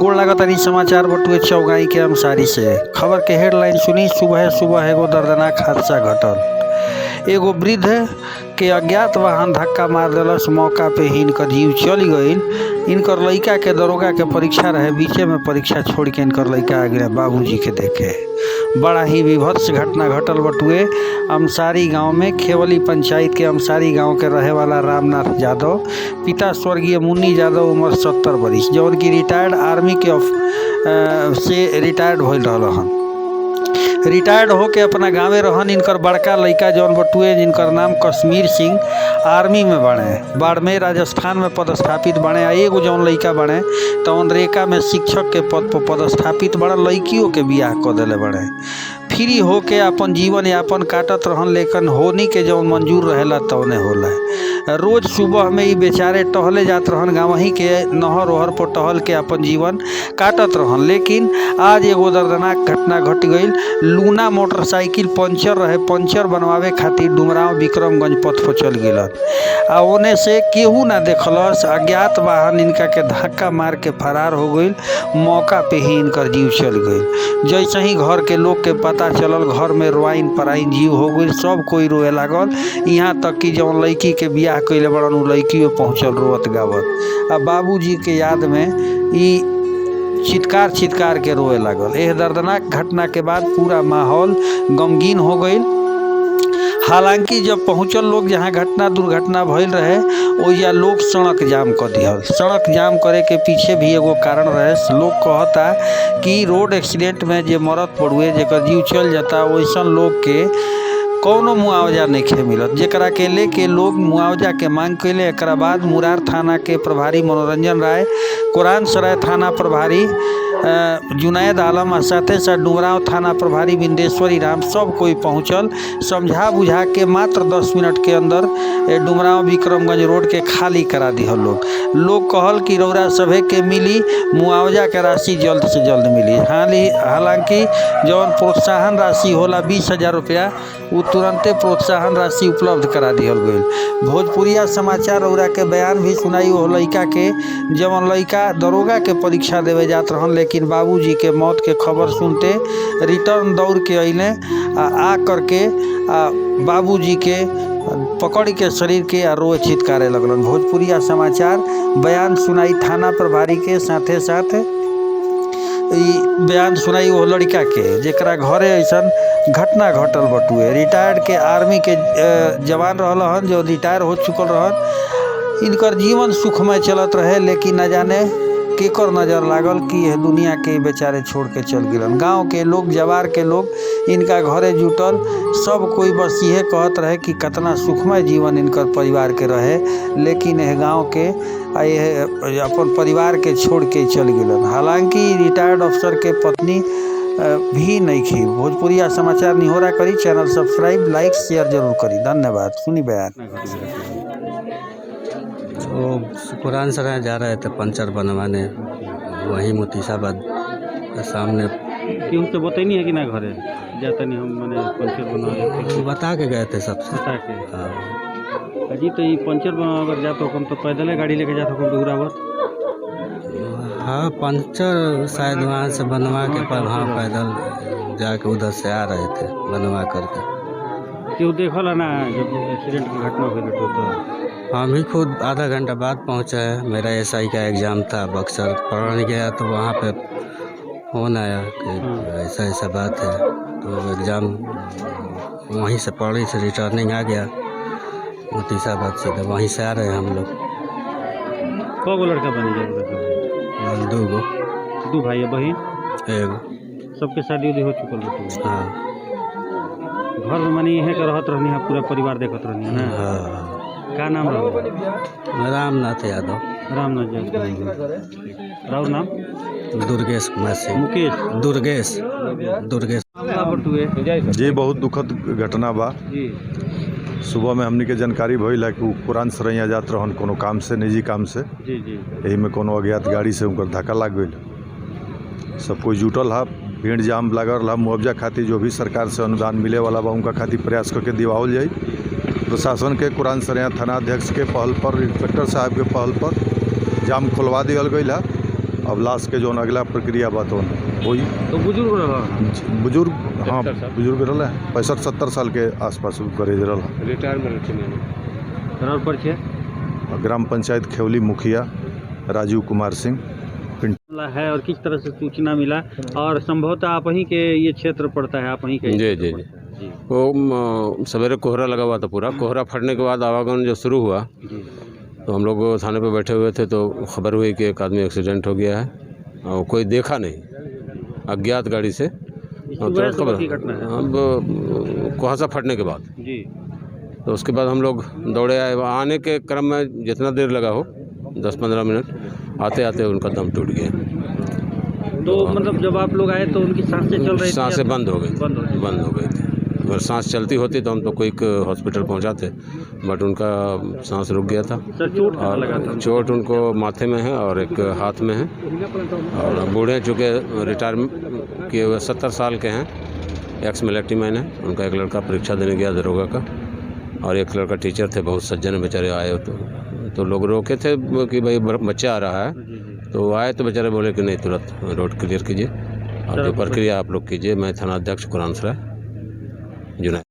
गोड़ लागतानी समाचार बटुए चौगाई के अंसारी से। खबर के हेडलाइन सुनी। सुबह सुबह एगो दर्दनाक हादसा घटल। एगो वृद्ध के अज्ञात वाहन धक्का मार देलस। मौका पे ही इनकर जीव चली गईल। इनकर लइका के दरोगा के परीक्षा रहे, बीचे में परीक्षा छोड़ के इनकर लइका आ गया बाबूजी के देखे। बड़ा ही विभत्स घटना घटल बटुए अमसारी गांव में। खेवली पंचायत के अमसारी गांव के रहे वाला रामनाथ यादव, पिता स्वर्गीय मुन्नी यादव, उम्र 70 बरिस, जौन की रिटायर्ड आर्मी के से रिटायर्ड होल रहन। रिटायर्ड होके अपना गाँवे रहन। इनकर बड़का लइका जौन बटुए जिनकर नाम कश्मीर सिंह आर्मी में बने, बाड़मेर राजस्थान में पदस्थापित बने। एगो जौन लइका बने तौन रेका में शिक्षक के पद पर पदस्थापित बड़ा। लइकियों के बियाह कर दिले बड़े। फ्री होके अपन जीवन यापन काटत रहन, लेकिन होनी के जौन मंजूर रहेला तौने होला। रोज सुबह में ही बेचारे टहले जात रहन, गाँव ही के नहर ओहर पर टहल के अपन जीवन काटत रहन। लेकिन आज एगो दर्दनाक घटना घट गई। लूना मोटरसाइकिल पंचर रहे, पंचर बनवावे खातिर डुमराव विक्रमगंज पथ पर चल गलन। आ ओने से केहू ना देखलस। अज्ञात वाहन इनका के धक्का मार के फरार हो गई। मौका पे ही इनकर जीव चल गई। जैसे ही घर के लोग के पता चलल, घर में रोआइन पराइन जीव हो गई। सब कोई रोए लागल। यहाँ तक कि जौन लड़की के बियाह कैले बड़न उ लड़कियों पहुँचल रोत गावत। आ बाबूजी के याद में ई चित्कार के रोए लागल। यह दर्दनाक घटना के बाद पूरा माहौल गमगीन हो गई। हालांकि जब पहुँचल लोग जहाँ घटना दुर्घटना भइल रहे, ओइजा लोग सड़क जाम कर दिहल। सड़क जाम करे के पीछे भी एगो कारण रहे। लोग कहता कि रोड एक्सीडेंट में जे मरत पड़ुए, जेकर जीव चल जाता, वैसन लोग के कौनो मुआवजा नहीं मिलत, जेकरा के लेके लोग मुआवजा के मांग कैले। एक बाद मुरार थाना के प्रभारी मनोरंजन राय, कुरान सराय थाना प्रभारी जुनैद आलम और साथे साथ डुमराव थाना प्रभारी बिंदेश्वरी राम सब कोई पहुँचल। समझा बुझा के मात्र 10 मिनट के अंदर डुमराव विक्रमगंज रोड के खाली करा दिहल। लोग कहल कि रौरा सभे के मिली मुआवजा के राशि जल्द से जल्द मिली। हालांकि जौन प्रोत्साहन राशि होला 20,000 रुपया, वो तुरंते प्रोत्साहन राशि उपलब्ध करा दिहल गई। भोजपुरिया समाचार रौरा के बयान भी सुनाई वो लइका के, जवन लइका दरोगा के परीक्षा देवे जात रहन, लेकिन बाबूजी के मौत के खबर सुनते रिटर्न दौड़ के अइले। आ करके बाबूजी के पकड़ के शरीर के रोए चित्कारे लगलन। भोजपुरिया समाचार बयान सुनाई थाना प्रभारी के, साथे साथ बयान सुनाई वो लड़का के जेकरा घरे ऐसन घटना घटल बटुए। रिटायर्ड के आर्मी के जवान रहल हन, जो रिटायर हो चुकल रहन। इनकर जीवन सुखमय चलत रहे, लेकिन न जाने केकर नज़र लागल कि यह दुनिया के बेचारे छोड़ के चल गिलन। गांव के लोग, जवार के लोग इनका घरे जुटल। सब कोई बस यह कहत रहे कि कितना सुखमय जीवन इनकर परिवार के रहे, लेकिन यह गांव के यह अपन परिवार के छोड़ के चल गिलन। हालांकि रिटायर्ड अफसर के पत्नी भी नहीं थी। भोजपुरिया समाचार निहोरा करी, चैनल सब्सक्राइब, लाइक, शेयर जरूर करी। धन्यवाद। सुनी बयान। तो कुरान सराय जा रहे थे पंचर बनवाने, वहीं मुतीसाबाद के सामने। क्यों तो बताई है कि ना घरे जाता नहीं, हम मैंने पंचर बनवा बता के गए थे सबसे। बता के हाँ। अजी तो ये पंचर अगर जाते हो तो पैदल गाड़ी लेके जाते हो दूरावत? हाँ, पंचर शायद वहाँ से बनवा के पर हाँ पैदल जाके उधर से आ रहे थे बनवा करके। क्यों देखल ना जब एक्सीडेंट की घटना हुई तो? हम ही खुद आधा घंटा बाद पहुँचे हैं। मेरा एसआई का एग्ज़ाम था, बक्सर पढ़ने गया तो वहाँ पे फोन आया कि ऐसा ऐसा बात है। तो एग्ज़ाम वहीं से पढ़ी से रिटर्निंग आ गया मुतीसाबाद से, तो वहीं से आ रहे हैं हम लोग। कौ लड़का बनी गया? 2 दो भाई है, बहन एगो। सबके शादी उदी हो चुकल बटू? हाँ। घर में मनी यहीं के रहत रहनी है, पूरा परिवार देखत रहनी है ना? हाँ। का नाम रहा? रामनाथ यादव। रामनाथ यादव। राव नाम? दुर्गेश कुमार सिंह। मुकेश? दुर्गेश। जी बहुत दुखद घटना बा। सुबह में हमनी के जानकारी भइल है कि कुरान सरैया जात रहन कोनो काम से, निजी काम से। यही में कोनो अज्ञात गाड़ी से उनकर धक्का लाग गई। सब कोई जुटल है, भीड़ जाम लागल है। मुआवजा खातिर जो भी सरकार से अनुदान मिले वाला बा उनका खातिर प्रयास करके दिवाओल जाए। प्रशासन के कुरान सरैया थाना अध्यक्ष के पहल पर, इंस्पेक्टर साहब के पहल पर जाम खोलवा दियल गई है अब लाश के जो अगला प्रक्रिया बा तो वही तो बुजुर्ग रहा बुजुर्ग, हाँ बुजुर्ग रहा है 65-70 साल के आसपास करे रहा। रिटायरमेंट और परिचय ग्राम पंचायत खेवली मुखिया राजीव कुमार सिंह मामला है और किस तरह से सूचना मिला और संभवतः आप ही के ये क्षेत्र पड़ता है, आप ही के? जी जी जी वो सवेरे कोहरा लगा हुआ था, पूरा कोहरा फटने के बाद आवागमन जब शुरू हुआ तो हम लोग थाने पे बैठे हुए थे तो खबर हुई कि एक आदमी एक्सीडेंट हो गया है और कोई देखा नहीं, अज्ञात गाड़ी से। तुरंत खबर अब कुहासा फटने के बाद जी, तो उसके बाद हम लोग दौड़े आए। आने के क्रम में जितना देर लगा हो 10-15 मिनट, आते आते उनका दम टूट गया। तो मतलब जब आप लोग आए तो उनकी सांसें चल रही थी? सांसें बंद हो गई, बंद हो गई थी। अगर सांस चलती होती तो हम तो कोई हॉस्पिटल पहुंचाते, बट उनका सांस रुक गया था। सर चोट कहाँ लगा था? चोट उनको माथे में है और एक हाथ में है, और बूढ़े चूँकि रिटायर किए हुए 70 साल के हैं, एक्स मिलिट्री मैन है। उनका एक लड़का परीक्षा देने गया दरोगा का, और एक लड़का टीचर थे, बहुत सज्जन बेचारे आए। तो लोग रोके थे कि भाई बच्चा आ रहा है, तो आए तो बेचारे बोले कि नहीं तुरंत रोड क्लियर कीजिए और जो प्रक्रिया आप लोग कीजिए। मैं थाना अध्यक्ष कुरान सराय जुनैद।